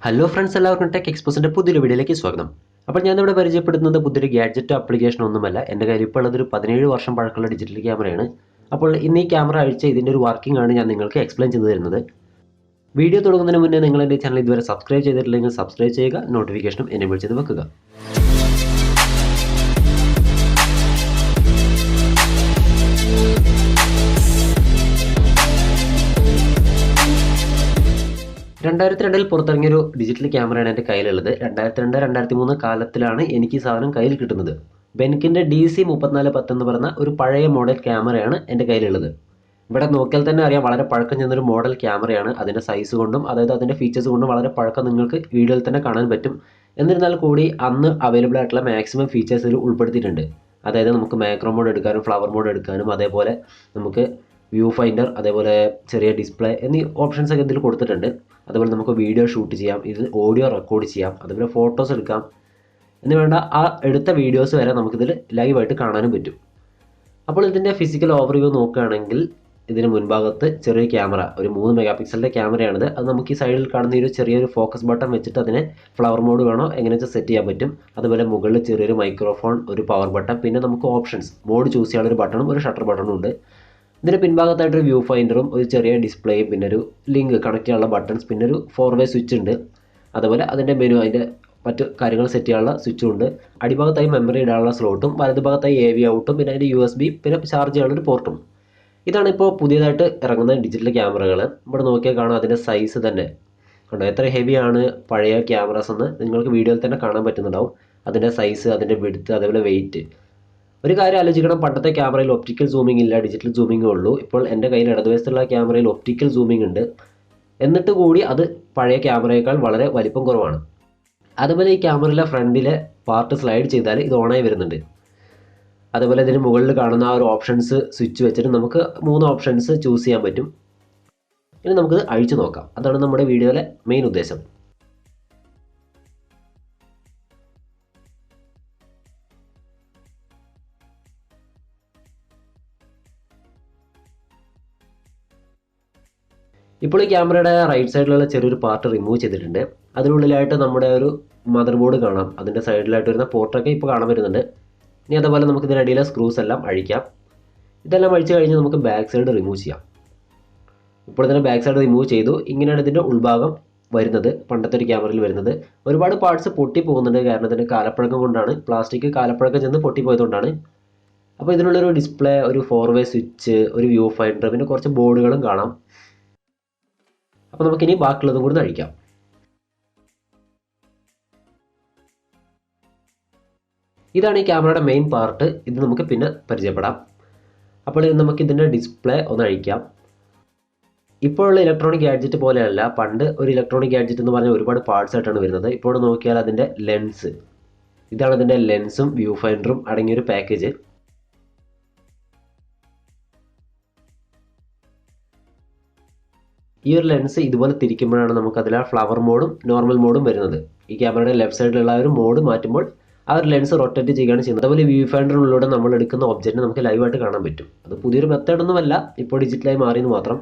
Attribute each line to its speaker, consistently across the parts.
Speaker 1: Hello friends, എല്ലാവർക്കും tech എക്സ്പോസിൻ്റെ പുതിയൊരു വീഡിയോയിലേക്ക് സ്വാഗതം. അപ്പോൾ ഞാനിവിടെ പരിചയപ്പെടുന്നത് പുതിയൊരു ഗാഡ്ജറ്റ് ആപ്ലിക്കേഷൻ ഒന്നുമല്ല. എൻ്റെ കയ്യിൽ ഇപ്പോൾ ഉള്ളതൊരു 17 വർഷം പഴക്കമുള്ള ഡിജിറ്റൽ ക്യാമറയാണ്. അപ്പോൾ ഇന്ന് ഈ ക്യാമറ അഴിച്ച് ഇതിൻ്റെ ഒരു വർക്കിംഗ് ആണ് ഞാൻ നിങ്ങൾക്ക് എക്സ്പ്ലെയിൻ ചെയ്തു തരുന്നത്. വീഡിയോ തുടങ്ങുന്നതിന് മുന്നേ നിങ്ങൾ എൻ്റെ ചാനൽ ഇതുവരെ സബ്സ്ക്രൈബ് ചെയ്തിട്ടില്ലെങ്കിൽ സബ്സ്ക്രൈബ് ചെയ്യുക, നോട്ടിഫിക്കേഷനും എനേബിൾ ചെയ്ത് വെക്കുക. രണ്ടായിരത്തി പുറത്തിറങ്ങിയൊരു ഡിജിറ്റൽ ക്യാമറയാണ് എൻ്റെ കയ്യിലുള്ളത്. 2002-2003 കാലത്തിലാണ് എനിക്ക് ഈ സാധനം കയ്യിൽ കിട്ടുന്നത്. ബെൻകിൻ്റെ DC3410 എന്ന് പറയുന്ന ഒരു പഴയ മോഡൽ ക്യാമറയാണ് എൻ്റെ കയ്യിലുള്ളത്. ഇവിടെ നോക്കിയാൽ തന്നെ അറിയാം, വളരെ പഴക്കം ചെന്നൊരു മോഡൽ ക്യാമറയാണ്. അതിൻ്റെ സൈസ് കൊണ്ടും അതായത് അതിൻ്റെ ഫീച്ചേഴ്സ് കൊണ്ടും വളരെ പഴക്കം നിങ്ങൾക്ക് വീഡിയോയിൽ തന്നെ കാണാൻ പറ്റും. എന്നിരുന്നാൽ കൂടി അന്ന് അവൈലബിൾ ആയിട്ടുള്ള മാക്സിമം ഫീച്ചേഴ്സ് ഇതിൽ ഉൾപ്പെടുത്തിയിട്ടുണ്ട്. അതായത് നമുക്ക് മാക്രോ മോഡ് എടുക്കാനും ഫ്ലവർ മോഡ് എടുക്കാനും അതേപോലെ നമുക്ക് വ്യൂ ഫൈൻഡർ, അതേപോലെ ചെറിയ ഡിസ്പ്ലേ എന്നീ ഓപ്ഷൻസ് ഒക്കെ ഇതിൽ കൊടുത്തിട്ടുണ്ട്. അതുപോലെ നമുക്ക് വീഡിയോ ഷൂട്ട് ചെയ്യാം, ഇത് ഓഡിയോ റെക്കോർഡ് ചെയ്യാം, അതുപോലെ ഫോട്ടോസ് എടുക്കാം എന്ന് വേണ്ട ആ എടുത്ത വീഡിയോസ് വരെ നമുക്കിതിൽ ലൈവായിട്ട് കാണാനും പറ്റും. അപ്പോൾ ഇതിൻ്റെ ഫിസിക്കൽ ഓവർവ്യൂ നോക്കുകയാണെങ്കിൽ ഇതിന് മുൻഭാഗത്ത് ചെറിയ ക്യാമറ, ഒരു 3 മെഗാ പിക്സലിൻ്റെ ക്യാമറയാണിത്. അത് നമുക്ക് ഈ സൈഡിൽ കാണുന്ന ഒരു ചെറിയൊരു ഫോക്കസ് ബട്ടൺ വെച്ചിട്ട് അതിനെ ഫ്ലവർ മോഡ് വേണോ എങ്ങനെ വെച്ചാൽ സെറ്റ് ചെയ്യാൻ പറ്റും. അതുപോലെ മുകളിൽ ചെറിയൊരു മൈക്രോഫോൺ, ഒരു പവർ ബട്ടൺ, പിന്നെ നമുക്ക് ഓപ്ഷൻസ് മോഡ് ചൂസ് ചെയ്യാനുള്ള ഒരു ബട്ടണും ഒരു ഷട്ടർ ബട്ടണും ഉണ്ട്. ഇതിൻ്റെ പിൻഭാഗത്തായിട്ടൊരു വ്യൂ ഫൈൻഡറും ഒരു ചെറിയ ഡിസ്പ്ലേയും പിന്നെ ഒരു ലിങ്ക് കണക്ട് ചെയ്യാനുള്ള ബട്ടൺസ്, പിന്നെ ഒരു 4-way സ്വിച്ച് ഉണ്ട്. അതുപോലെ അതിൻ്റെ മെനു, അതിൻ്റെ മറ്റ് കാര്യങ്ങൾ സെറ്റ് ചെയ്യാനുള്ള സ്വിച്ചും ഉണ്ട്. അടിഭാഗത്തായി മെമ്മറി ഇടാനുള്ള സ്ലോട്ടും വലതുഭാഗത്തായി AV ഔട്ടും പിന്നെ അതിൻ്റെ USB പിന്നെ ചാർജ് ചെയ്യാനുള്ള ഒരു പോർട്ടും. ഇതാണ് ഇപ്പോൾ പുതിയതായിട്ട് ഇറങ്ങുന്ന ഡിജിറ്റൽ ക്യാമറകൾ. ഇവിടെ നോക്കിയാൽ കാണാം അതിൻ്റെ സൈസ് തന്നെ കണ്ടോ, എത്ര ഹെവിയാണ് പഴയ ക്യാമറാസ് എന്ന് നിങ്ങൾക്ക് വീഡിയോയിൽ തന്നെ കാണാൻ പറ്റുന്നുണ്ടാവും. അതിൻ്റെ സൈസ്, അതിൻ്റെ വിഡ്ത്ത്, അതേപോലെ വെയിറ്റ്. ഒരു കാര്യം ആലോചിക്കണം, പണ്ടത്തെ ക്യാമറയിൽ ഒപ്റ്റിക്കൽ സൂമിംഗ് ഇല്ല, ഡിജിറ്റൽ സൂമിംഗേ ഉള്ളൂ. ഇപ്പോൾ എൻ്റെ കയ്യിൽ ഇടതുവശത്തുള്ള ക്യാമറയിൽ ഒപ്റ്റിക്കൽ സൂമിംഗ് ഉണ്ട്. എന്നിട്ട് കൂടി അത് പഴയ ക്യാമറയേക്കാൾ വളരെ വലിപ്പം കുറവാണ്. അതുപോലെ ഈ ക്യാമറയിലെ ഫ്രണ്ടിലെ പാർട്ട് സ്ലൈഡ് ചെയ്താൽ ഇത് ഓണായി വരുന്നുണ്ട്. അതുപോലെ ഇതിന് മുകളിൽ കാണുന്ന ആ ഒരു ഓപ്ഷൻസ് സ്വിച്ച് വെച്ചിട്ട് നമുക്ക് 3 ഓപ്ഷൻസ് ചൂസ് ചെയ്യാൻ പറ്റും. ഇനി നമുക്കിത് അഴിച്ചു നോക്കാം. അതാണ് നമ്മുടെ വീഡിയോയിലെ മെയിൻ ഉദ്ദേശം. ഇപ്പോൾ ഈ ക്യാമറയുടെ റൈറ്റ് സൈഡിലുള്ള ചെറിയൊരു പാർട്ട് റിമൂവ് ചെയ്തിട്ടുണ്ട്. അതിനുള്ളിലായിട്ട് നമ്മുടെ ഒരു മദർ ബോർഡ് കാണാം. അതിൻ്റെ സൈഡിലായിട്ട് വരുന്ന പോർട്ടൊക്കെ ഇപ്പോൾ കാണാൻ വരുന്നുണ്ട്. ഇനി അതുപോലെ നമുക്ക് ഇതിനിടയിലെ സ്ക്രൂസ് എല്ലാം അഴിക്കാം. ഇതെല്ലാം അഴിച്ചു കഴിഞ്ഞ് നമുക്ക് ബാക്ക് സൈഡ് റിമൂവ് ചെയ്യാം. ഇപ്പോൾ ഇതിൻ്റെ ബാക്ക് സൈഡ് റിമൂവ് ചെയ്തു. ഇങ്ങനെയാണ് ഇതിൻ്റെ ഉൾഭാഗം വരുന്നത്, പണ്ടത്തെ ഒരു ക്യാമറയിൽ വരുന്നത്. ഒരുപാട് പാർട്സ് പൊട്ടി പോകുന്നുണ്ട്, കാരണം ഇതിൻ്റെ കാലപ്പഴക്കം കൊണ്ടാണ്. പ്ലാസ്റ്റിക് കാലപ്പഴക്കം ചെന്ന് പൊട്ടിപ്പോയതുകൊണ്ടാണ്. അപ്പോൾ ഇതിനുള്ളൊരു ഡിസ്പ്ലേ, ഒരു 4-way സ്വിച്ച്, ഒരു വ്യൂ ഫൈൻഡർ, പിന്നെ കുറച്ച് ബോർഡുകളും കാണാം. അപ്പോൾ നമുക്കിനി ബാക്കിയുള്ളതും കൂടി അഴിക്കാം. ഇതാണ് ഈ ക്യാമറയുടെ മെയിൻ പാർട്ട്. ഇത് നമുക്ക് പിന്നെ പരിചയപ്പെടാം. അപ്പോൾ നമുക്ക് ഇതിൻ്റെ ഡിസ്പ്ലേ ഒന്ന് അഴിക്കാം. ഇപ്പോഴുള്ള ഇലക്ട്രോണിക് ഗാഡ്ജറ്റ് പോലെയല്ല, പണ്ട് ഒരു ഇലക്ട്രോണിക് ഗാഡ്ജറ്റ് എന്ന് പറഞ്ഞാൽ ഒരുപാട് പാർട്സ് ആയിട്ടാണ് വരുന്നത്. ഇപ്പോൾ നോക്കിയാൽ അതിൻ്റെ ലെൻസ്, ഇതാണ് ഇതിൻ്റെ ലെൻസും വ്യൂ ഫൈൻഡറും അടങ്ങിയൊരു പാക്കേജ്. ഈ ഒരു ലെൻസ് ഇതുപോലെ തിരിക്കുമ്പോഴാണ് നമുക്ക് അതിൽ ഫ്ലവർ മോഡും നോർമൽ മോഡും വരുന്നത്. ഈ ക്യാമറയുടെ ലെഫ്റ്റ് സൈഡിലുള്ള ഒരു മോഡ് മാറ്റുമ്പോൾ ആ ഒരു ലെൻസ് റൊട്ടേറ്റ് ചെയ്യുകയാണ് ചെയ്യുന്നത്. അതുപോലെ വ്യൂ ഫൈൻഡറിനുള്ളിലൂടെ നമ്മൾ എടുക്കുന്ന ഒബ്ജക്റ്റിനെ നമുക്ക് ലൈവായിട്ട് കാണാൻ പറ്റും. അത് പുതിയൊരു മെത്തേഡൊന്നുമല്ല, ഇപ്പോൾ ഡിജിറ്റലായി മാറിയെന്ന് മാത്രം.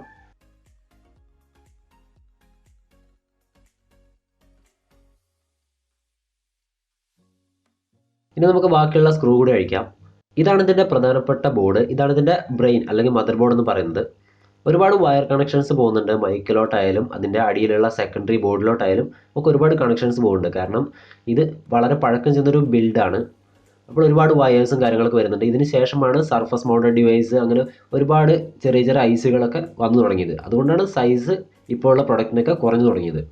Speaker 1: ഇനി നമുക്ക് ബാക്കിയുള്ള സ്ക്രൂ കൂടി അഴിക്കാം. ഇതാണ് ഇതിൻ്റെ പ്രധാനപ്പെട്ട ബോർഡ്. ഇതാണ് ഇതിൻ്റെ ബ്രെയിൻ അല്ലെങ്കിൽ മദർ ബോർഡ് എന്ന് പറയുന്നത്. ഒരുപാട് വയർ കണക്ഷൻസ് പോകുന്നുണ്ട്. മൈക്കിലോട്ടായാലും അതിൻ്റെ അടിയിലുള്ള സെക്കൻഡറി ബോർഡിലോട്ടായാലും ഒക്കെ ഒരുപാട് കണക്ഷൻസ് പോകുന്നുണ്ട്. കാരണം ഇത് വളരെ പഴക്കം ചെന്നൊരു ബിൽഡാണ്. അപ്പോൾ ഒരുപാട് വയേഴ്സും കാര്യങ്ങളൊക്കെ വരുന്നുണ്ട്. ഇതിന് ശേഷമാണ് സർഫസ് മൗണ്ടഡ് ഡിവൈസ്, അങ്ങനെ ഒരുപാട് ചെറിയ ചെറിയ ഐസുകളൊക്കെ വന്നു തുടങ്ങിയത്. അതുകൊണ്ടാണ് സൈസ് ഇപ്പോൾ ഉള്ള പ്രൊഡക്റ്റിനൊക്കെ കുറഞ്ഞു തുടങ്ങിയത്.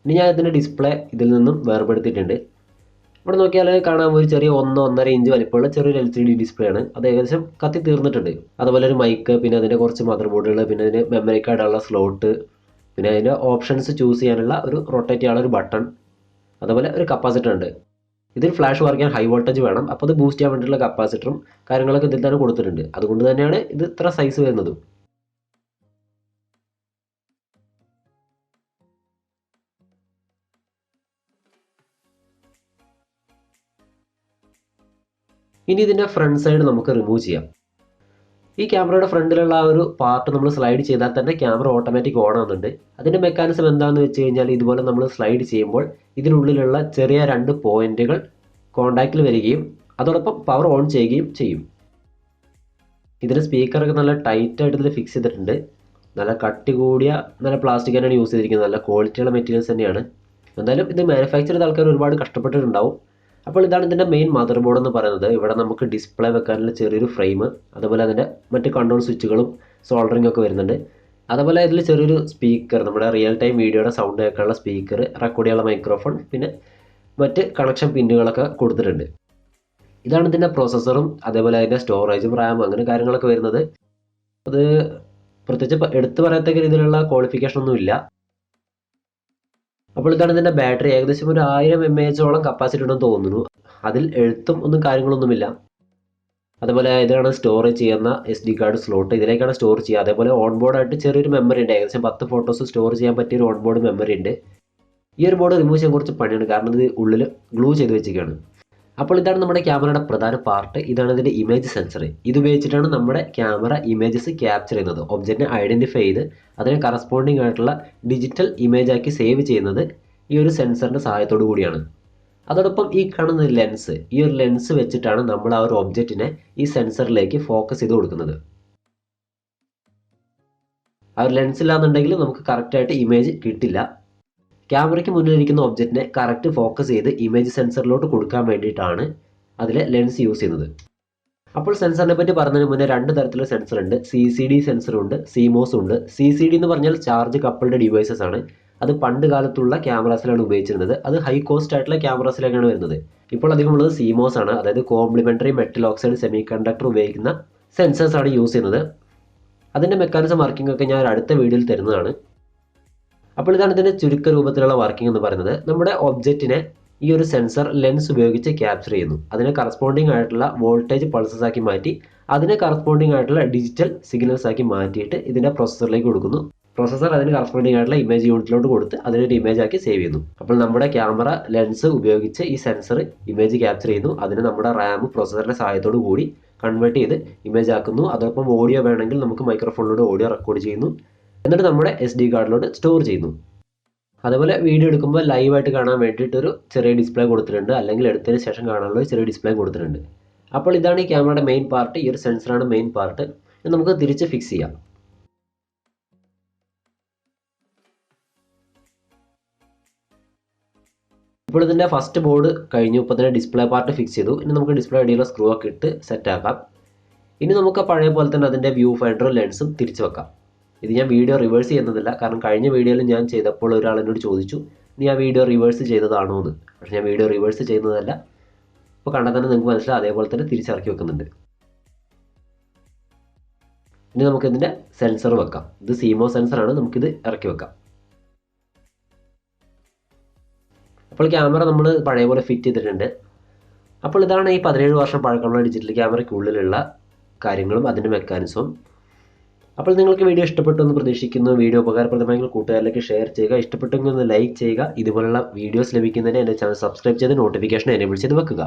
Speaker 1: ഇനി ഞാൻ ഇതിൻ്റെ ഡിസ്പ്ലേ ഇതിൽ നിന്നും വേർപെടുത്തിയിട്ടുണ്ട്. ഇവിടെ നോക്കിയാൽ കാണാൻ ഒരു ചെറിയ 1-1.5 ഇഞ്ച് വലിപ്പമുള്ള ചെറിയൊരു LCD ഡിസ്പ്ലേ ആണ്. അത് ഏകദേശം കത്തി തീർന്നിട്ടുണ്ട്. അതുപോലെ ഒരു മൈക്ക്, പിന്നെ അതിൻ്റെ കുറച്ച് മദർ ബോർഡുകൾ, പിന്നെ അതിന് മെമ്മറി കാർഡുള്ള സ്ലോട്ട്, പിന്നെ അതിൻ്റെ ഓപ്ഷൻസ് ചൂസ് ചെയ്യാനുള്ള ഒരു റൊട്ടേറ്റ് ചെയ്യാനുള്ള ഒരു ബട്ടൺ, അതുപോലെ ഒരു കപ്പാസിറ്റർ ഉണ്ട്. ഇതിൽ ഫ്ലാഷ് വർക്ക് ചെയ്യാൻ ഹൈ വോൾട്ടേജ് വേണം. അപ്പോൾ അത് ബൂസ്റ്റ് ചെയ്യാൻ വേണ്ടിയിട്ടുള്ള കപ്പാസിറ്ററും കാര്യങ്ങളൊക്കെ ഇതിൽ തന്നെ കൊടുത്തിട്ടുണ്ട്. അതുകൊണ്ട് തന്നെയാണ് ഇത് ഇത്ര സൈസ് വരുന്നത്. ഇനി ഇതിൻ്റെ ഫ്രണ്ട് സൈഡ് നമുക്ക് റിമൂവ് ചെയ്യാം. ഈ ക്യാമറയുടെ ഫ്രണ്ടിലുള്ള ആ ഒരു പാർട്ട് നമ്മൾ സ്ലൈഡ് ചെയ്താൽ തന്നെ ക്യാമറ ഓട്ടോമാറ്റിക് ഓൺ ആവുന്നുണ്ട്. അതിൻ്റെ മെക്കാനിസം എന്താണെന്ന് വെച്ച് കഴിഞ്ഞാൽ ഇതുപോലെ നമ്മൾ സ്ലൈഡ് ചെയ്യുമ്പോൾ ഇതിനുള്ളിലുള്ള ചെറിയ 2 പോയിന്റുകൾ കോണ്ടാക്റ്റിൽ വരികയും അതോടൊപ്പം പവർ ഓൺ ചെയ്യുകയും ചെയ്യും. ഇതിന് സ്പീക്കറൊക്കെ നല്ല ടൈറ്റായിട്ട് ഇതിൽ ഫിക്സ് ചെയ്തിട്ടുണ്ട്. നല്ല കട്ടി കൂടിയ നല്ല പ്ലാസ്റ്റിക് തന്നെയാണ് യൂസ് ചെയ്തിരിക്കുന്നത്. നല്ല ക്വാളിറ്റിയുള്ള മെറ്റീരിയൽസ് തന്നെയാണ്. എന്തായാലും ഇത് മാനുഫാക്ചർ ചെയ്ത ആൾക്കാർ ഒരുപാട് കഷ്ടപ്പെട്ടിട്ടുണ്ടാവും. അപ്പോൾ ഇതാണ് ഇതിൻ്റെ മെയിൻ മദർ ബോർഡ് എന്ന് പറയുന്നത്. ഇവിടെ നമുക്ക് ഡിസ്പ്ലേ വെക്കാനുള്ള ചെറിയൊരു ഫ്രെയിം, അതുപോലെ അതിൻ്റെ മറ്റ് കൺട്രോൾ സ്വിച്ചുകളും സോൾഡറിംഗ് ഒക്കെ വരുന്നുണ്ട്. അതുപോലെ ഇതിൽ ചെറിയൊരു സ്പീക്കർ, നമ്മുടെ റിയൽ ടൈം വീഡിയോയുടെ സൗണ്ട് കേൾക്കാനുള്ള സ്പീക്കർ, റെക്കോർഡ് ചെയ്യാനുള്ള മൈക്രോഫോൺ, പിന്നെ മറ്റ് കണക്ഷൻ പിന്നുകളൊക്കെ കൊടുത്തിട്ടുണ്ട്. ഇതാണ് ഇതിൻ്റെ പ്രോസസ്സറും അതേപോലെ അതിൻ്റെ സ്റ്റോറേജും റാമും അങ്ങനെ കാര്യങ്ങളൊക്കെ വരുന്നത്. അത് പ്രത്യേകിച്ച് എടുത്തു പറയത്തക്ക രീതിയിലുള്ള ക്വാളിഫിക്കേഷൻ ഒന്നും ഇല്ല. അപ്പോൾ ഇതാണ് ഇതിൻ്റെ ബാറ്ററി. ഏകദേശം ഒരു 1000 mAh കപ്പാസിറ്റി ഉണ്ടെന്ന് തോന്നുന്നു. അതിൽ എഴുത്തും ഒന്നും കാര്യങ്ങളൊന്നുമില്ല. അതുപോലെ ഇതാണ് സ്റ്റോറേജ് ചെയ്യുന്ന SD കാർഡ് സ്ലോട്ട്, ഇതിലേക്കാണ് സ്റ്റോർ ചെയ്യുക. അതേപോലെ ഓൺ ബോർഡായിട്ട് ചെറിയൊരു മെമ്മറി ഉണ്ട്. ഏകദേശം 10 ഫോട്ടോസ് സ്റ്റോർ ചെയ്യാൻ പറ്റിയൊരു ഓൺ ബോർഡ് മെമ്മറി ഉണ്ട്. ഈ ഒരു ബോർഡ് റിമൂവ് ചെയ്യാൻ കുറച്ച് പണിയാണ്, കാരണം ഇത് ഉള്ളിൽ ഗ്ലൂ ചെയ്ത് വെച്ചിരിക്കുകയാണ്. അപ്പോൾ ഇതാണ് നമ്മുടെ ക്യാമറയുടെ പ്രധാന പാർട്ട്. ഇതാണ് ഇതിൻ്റെ ഇമേജ് സെൻസർ. ഇത് ഉപയോഗിച്ചിട്ടാണ് നമ്മുടെ ക്യാമറ ഇമേജസ് ക്യാപ്ചർ ചെയ്യുന്നത്. ഒബ്ജക്റ്റിനെ ഐഡൻറ്റിഫൈ ചെയ്ത് അതിന് കറസ്പോണ്ടിങ് ആയിട്ടുള്ള ഡിജിറ്റൽ ഇമേജ് ആക്കി സേവ് ചെയ്യുന്നത് ഈ ഒരു സെൻസറിൻ്റെ സഹായത്തോടു കൂടിയാണ്. അതോടൊപ്പം ഈ കാണുന്ന ലെൻസ്, ഈ ഒരു ലെൻസ് വെച്ചിട്ടാണ് നമ്മൾ ആ ഒരു ഒബ്ജക്റ്റിനെ ഈ സെൻസറിലേക്ക് ഫോക്കസ് ചെയ്ത് കൊടുക്കുന്നത്. ആ ഒരു ലെൻസ് ഇല്ലാന്നുണ്ടെങ്കിൽ നമുക്ക് കറക്റ്റായിട്ട് ഇമേജ് കിട്ടില്ല. ക്യാമറയ്ക്ക് മുന്നിലിരിക്കുന്ന ഒബ്ജക്റ്റിനെ കറക്റ്റ് ഫോക്കസ് ചെയ്ത് ഇമേജ് സെൻസറിലോട്ട് കൊടുക്കാൻ വേണ്ടിയിട്ടാണ് അതിൽ ലെൻസ് യൂസ് ചെയ്യുന്നത്. അപ്പോൾ സെൻസറിനെ പറ്റി പറഞ്ഞതിന് മുന്നേ 2 തരത്തിലുള്ള സെൻസർ ഉണ്ട്. CCD സെൻസറുണ്ട്, CMOS ഉണ്ട്. CCD എന്ന് പറഞ്ഞാൽ ചാർജ് കപ്പിൾഡ് ഡിവൈസസ് ആണ്. അത് പണ്ട് കാലത്തുള്ള ക്യാമറാസിലാണ് ഉപയോഗിച്ചിരുന്നത്. അത് ഹൈ കോസ്റ്റ് ആയിട്ടുള്ള ക്യാമറാസിലേക്കാണ് വരുന്നത്. ഇപ്പോൾ അധികമുള്ളത് CMOS ആണ്. അതായത് complementary metal oxide semiconductor ഉപയോഗിക്കുന്ന സെൻസേഴ്സ് ആണ് യൂസ് ചെയ്യുന്നത്. അതിൻ്റെ മെക്കാനിസം വർക്കിംഗ് ഒക്കെ ഞാൻ അടുത്ത വീഡിയോയിൽ തരുന്നതാണ്. അപ്പോൾ ഇതാണ് ഇതിൻ്റെ ചുരുക്ക രൂപത്തിലുള്ള വർക്കിംഗ് എന്ന് പറയുന്നത്. നമ്മുടെ ഒബ്ജക്റ്റിനെ ഈ ഒരു സെൻസർ ലെൻസ് ഉപയോഗിച്ച് ക്യാപ്ചർ ചെയ്യുന്നു. അതിനെ കറസ്പോണ്ടിങ് ആയിട്ടുള്ള വോൾട്ടേജ് പൾസസ് ആക്കി മാറ്റി അതിനെ കറസ്പോണ്ടിങ് ആയിട്ടുള്ള ഡിജിറ്റൽ സിഗ്നൽസ് ആക്കി മാറ്റിയിട്ട് ഇതിൻ്റെ പ്രോസസ്സറിലേക്ക് കൊടുക്കുന്നു. പ്രോസസ്സർ അതിന് കറസ്പോണ്ടിങ് ആയിട്ടുള്ള ഇമേജ് യൂണിറ്റിലോട്ട് കൊടുത്ത് അതിനൊരു ഇമേജ് ആക്കി സേവ് ചെയ്യുന്നു. അപ്പോൾ നമ്മുടെ ക്യാമറ ലെൻസ് ഉപയോഗിച്ച് ഈ സെൻസർ ഇമേജ് ക്യാപ്ചർ ചെയ്യുന്നു. അതിന് നമ്മുടെ റാം പ്രോസസ്സറിൻ്റെ സഹായത്തോടു കൂടി കൺവേർട്ട് ചെയ്ത് ഇമേജ് ആക്കുന്നു. അതോടൊപ്പം ഓഡിയോ വേണമെങ്കിൽ നമുക്ക് മൈക്രോഫോണിലൂടെ ഓഡിയോ റെക്കോർഡ് ചെയ്യുന്നു. എന്നിട്ട് നമ്മുടെ SD കാർഡിലോട്ട് സ്റ്റോർ ചെയ്യുന്നു. അതുപോലെ വീഡിയോ എടുക്കുമ്പോൾ ലൈവായിട്ട് കാണാൻ വേണ്ടിയിട്ടൊരു ചെറിയ ഡിസ്പ്ലേ കൊടുത്തിട്ടുണ്ട്, അല്ലെങ്കിൽ എടുത്തതിന് ശേഷം കാണാനുള്ള ഒരു ചെറിയ ഡിസ്പ്ലേ കൊടുത്തിട്ടുണ്ട്. അപ്പോൾ ഇതാണ് ഈ ക്യാമറയുടെ മെയിൻ പാർട്ട്. ഈ ഒരു സെൻസറാണ് മെയിൻ പാർട്ട്. നമുക്ക് തിരിച്ച് ഫിക്സ് ചെയ്യാം. ഇപ്പോൾ ഇതിൻ്റെ ഫസ്റ്റ് ബോർഡ് കഴിഞ്ഞു. ഇപ്പോൾ തന്നെ ഡിസ്പ്ലേ പാർട്ട് ഫിക്സ് ചെയ്തു. ഇനി നമുക്ക് ഡിസ്പ്ലേ അടിയിലുള്ള സ്ക്രൂ ഒക്കെ ഇട്ട് സെറ്റാക്കാം. ഇനി നമുക്ക് പഴയ പോലെ തന്നെ അതിൻ്റെ വ്യൂ ഫൈൻഡറും ലെൻസും തിരിച്ചു വെക്കാം. ഇത് ഞാൻ വീഡിയോ റിവേഴ്സ് ചെയ്യുന്നതില്ല, കാരണം കഴിഞ്ഞ വീഡിയോയിൽ ഞാൻ ചെയ്തപ്പോൾ ഒരാൾ എന്നോട് ചോദിച്ചു നീ ആ വീഡിയോ റിവേഴ്സ് ചെയ്തതാണോ എന്ന്. പക്ഷേ ഞാൻ വീഡിയോ റിവേഴ്സ് ചെയ്യുന്നതല്ല. ഇപ്പോൾ കണ്ടാൽ തന്നെ നിങ്ങൾക്ക് മനസ്സിലാവും. അതേപോലെ തന്നെ തിരിച്ചിറക്കി വെക്കുന്നുണ്ട്. ഇനി നമുക്കിതിൻ്റെ സെൻസർ വെക്കാം. ഇത് CMOS സെൻസറാണ്. നമുക്കിത് ഇറക്കി വെക്കാം. അപ്പോൾ ക്യാമറ നമ്മൾ പഴയ പോലെ ഫിറ്റ് ചെയ്തിട്ടുണ്ട്. അപ്പോൾ ഇതാണ് ഈ 17 വർഷം പഴക്കമുള്ള ഡിജിറ്റൽ ക്യാമറയ്ക്കുള്ളിലുള്ള കാര്യങ്ങളും അതിൻ്റെ മെക്കാനിസവും. അപ്പോൾ നിങ്ങൾക്ക് വീഡിയോ ഇഷ്ടപ്പെട്ടു എന്ന് പ്രതീക്ഷിക്കുന്നു. വീഡിയോ ഉപകാരപ്രദമായെങ്കിൽ കൂട്ടുകാരിലേക്ക് ഷെയർ ചെയ്യുക. ഇഷ്ടപ്പെട്ടെങ്കിൽ ഒന്ന് ലൈക്ക് ചെയ്യുക. ഇതുപോലുള്ള വീഡിയോസ് ലഭിക്കുന്നതിന് എൻ്റെ ചാനൽ സബ്സ്ക്രൈബ് ചെയ്ത് നോട്ടിഫിക്കേഷൻ എനേബിൾ ചെയ്ത് വെക്കുക.